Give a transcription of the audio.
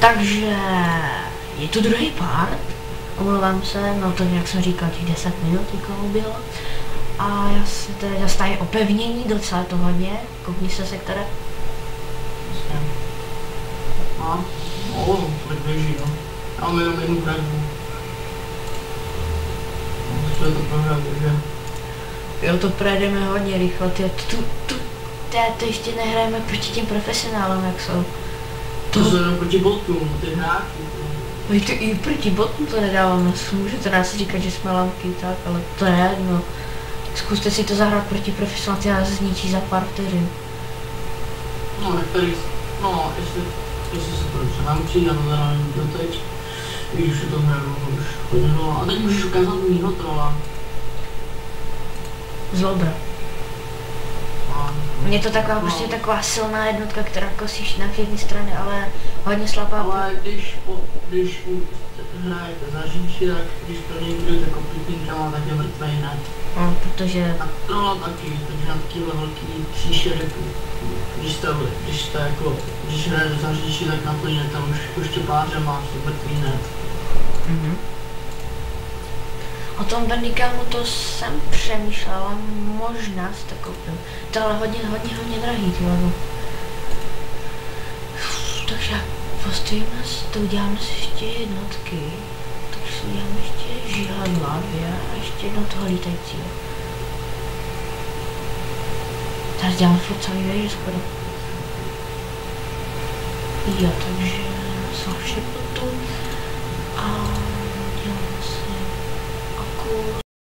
Takže je tu druhý part. Omlouvám se, no to jak jsem říkal, těch 10 minut jako bylo. A já se teda dostanu opevnění, docela to hodně. Koukni se sektore. A, tak běží, no. Já mám jenom jednu pražbu. Musíme to prohrát, že? Jo, to projedeme hodně rychle, to ještě nehrajeme proti těm profesionálům, jak jsou. To jsou jenom proti botům, ty hráči. No to i proti botům to nedáváme, můžete nás říkat, že jsme lamky, tak, ale to je jedno. Zkuste si to zahrát proti profesionálům, nás zničí za pár vteřin. No, tak tady, no, jestli se to naučí, já to teda nevím doteď. Když už je to hraju, už chodilo. A teď můžeš ukázat mýho trola. Zlobra. Je to taková, prostě taková silná jednotka, která kosíš na všechny strany, ale hodně slabá. Ale když hrajete za říši, tak když to někdo jde kompletníkama, tak je mrtvej hned. No, protože... A trola taky, takže na takovýhle velký příšerek, když hrajete za říši, tak naplňujete už štěpářem a jste mrtvý hned. O tom Bandicamo to jsem přemýšlela, možná si to koupím. To je ale hodně drahý, ty no. Takže postavíme si, to uděláme si ještě jednotky. Takže si uděláme ještě žihadla dvě a ještě jedno toho lítajícího. Tady děláme furt celý věži skoro. Jo, takže jsem všechno tu. A děláme si